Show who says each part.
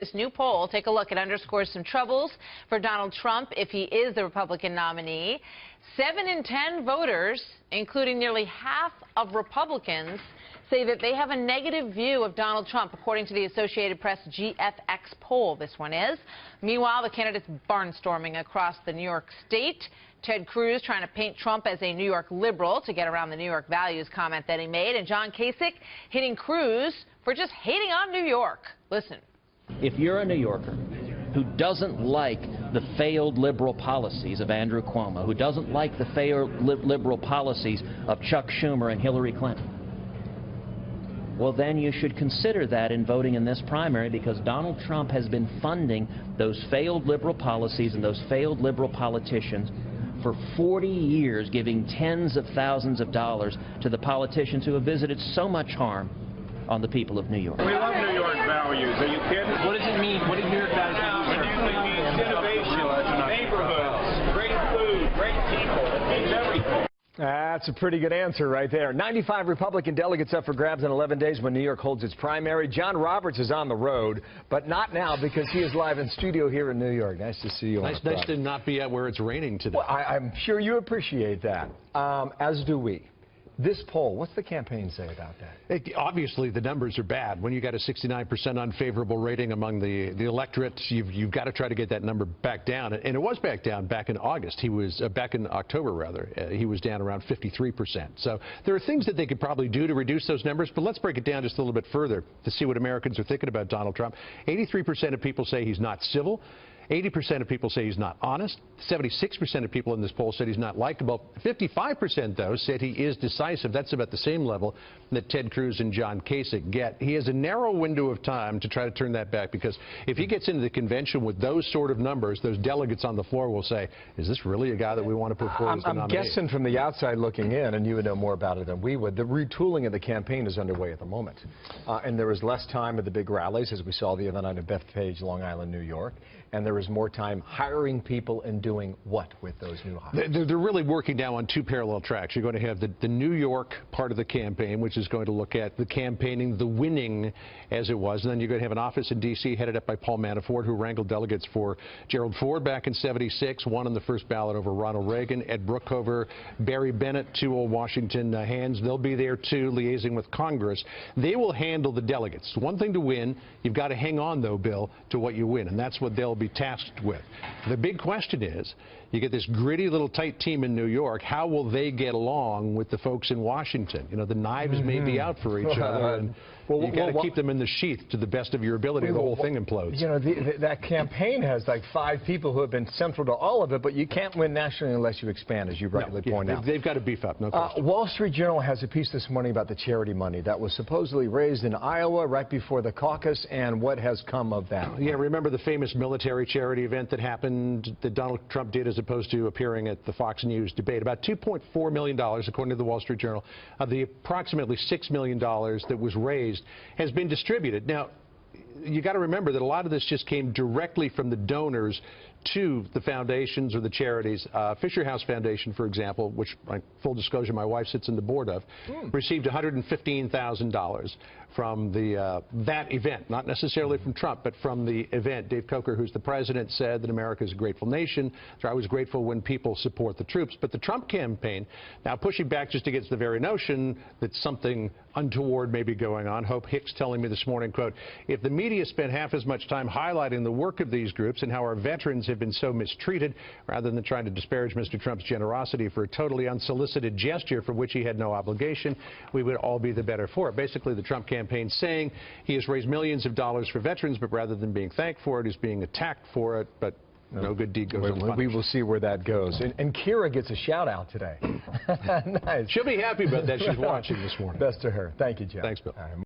Speaker 1: This new poll, take a look, it underscores some troubles for Donald Trump if he is the Republican nominee. 7 in 10 voters, including nearly half of Republicans, say that they have a negative view of Donald Trump, according to the Associated Press GFX poll. This one is. Meanwhile, the candidates barnstorming across the New York state. Ted Cruz trying to paint Trump as a New York liberal to get around the New York values comment that he made. And John Kasich hitting Cruz for just hating on New York. Listen.
Speaker 2: If you're a New Yorker who doesn't like the failed liberal policies of Andrew Cuomo, who doesn't like the failed liberal policies of Chuck Schumer and Hillary Clinton, well, then you should consider that in voting in this primary, because Donald Trump has been funding those failed liberal policies and those failed liberal politicians for 40 years, giving tens of thousands of dollars to the politicians who have visited so much harm on the people of New York.
Speaker 3: We love New York values. Are you kidding?
Speaker 4: What does it mean? What do New York values mean?
Speaker 3: It means innovation, neighborhoods, great food, great people. It means everything.
Speaker 5: That's a pretty good answer right there. 95 Republican delegates up for grabs in 11 days when New York holds its primary. John Roberts is on the road, but not now because he is live in studio here in New York. Nice to see you.
Speaker 6: Nice to not be at where it's raining today.
Speaker 5: Well, I'm sure you appreciate that, as do we. This poll, what's the campaign say about that?
Speaker 6: Obviously, the numbers are bad. When you got a 69% unfavorable rating among the electorate, you've got to try to get that number back down. And it was back down back in August. He was back in October, rather. He was down around 53%. So there are things that they could probably do to reduce those numbers. But let's break it down just a little bit further to see what Americans are thinking about Donald Trump. 83% of people say he's not civil. 80% of people say he's not honest. 76% of people in this poll said he's not likable. 55%, though, said he is decisive. That's about the same level that Ted Cruz and John Kasich get. He has a narrow window of time to try to turn that back, because if he gets into the convention with those sort of numbers, those delegates on the floor will say, is this really a guy that we want to put forward as the nominee?
Speaker 5: I'm guessing from the outside looking in, and you would know more about it than we would, the retooling of the campaign is underway at the moment. And there is less time at the big rallies, as we saw the other night at Bethpage, Long Island, New York. And there is more time hiring people and doing what with those new hires?
Speaker 6: They're really working now on two parallel tracks. You're going to have the New York part of the campaign, which is going to look at the campaigning, the winning as it was. And then you're going to have an office in D.C. headed up by Paul Manafort, who wrangled delegates for Gerald Ford back in '76, won on the first ballot over Ronald Reagan, Ed Brookover, Barry Bennett, two old Washington hands. They'll be there, too, liaising with Congress. They will handle the delegates. One thing to win, you've got to hang on, though, Bill, to what you win. And that's what they'll be tasked with. The big question is, you get this gritty little tight team in New York. How will they get along with the folks in Washington? You know, the knives may be out for each other, and you've got to keep them in the sheath to the best of your ability, or the whole thing implodes.
Speaker 5: You know, that campaign has like 5 people who have been central to all of it, but you can't win nationally unless you expand, as you rightly point out.
Speaker 6: They've got to beef up, no question.
Speaker 5: Wall Street Journal has a piece this morning about the charity money that was supposedly raised in Iowa right before the caucus, and what has come of that.
Speaker 6: Yeah, remember the famous military charity event that happened, that Donald Trump did as opposed to appearing at the Fox News debate? About $2.4 million, according to the Wall Street Journal, of the approximately $6 million that was raised has been distributed. Now, you got to remember that a lot of this just came directly from the donors to the foundations or the charities. Fisher House Foundation, for example, which, full disclosure, my wife sits on the board of, received $115,000 from that event, not necessarily from Trump, but from the event. Dave Coker, who's the president, said that America is a grateful nation. They're always grateful when people support the troops. But the Trump campaign, now pushing back just against the very notion that something untoward may be going on. Hope Hicks telling me this morning, quote, if the media spent half as much time highlighting the work of these groups and how our veterans have been so mistreated, rather than trying to disparage Mr. Trump's generosity for a totally unsolicited gesture for which he had no obligation, we would all be the better for it. Basically, the Trump campaign saying he has raised millions of dollars for veterans, but rather than being thanked for it, he's being attacked for it. But no good deed goes unpunished.
Speaker 5: We will see where that goes. And Kira gets a shout out today. Nice.
Speaker 6: She'll be happy about that. She's watching this morning.
Speaker 5: Best to her. Thank you, Jeff.
Speaker 6: Thanks, Bill.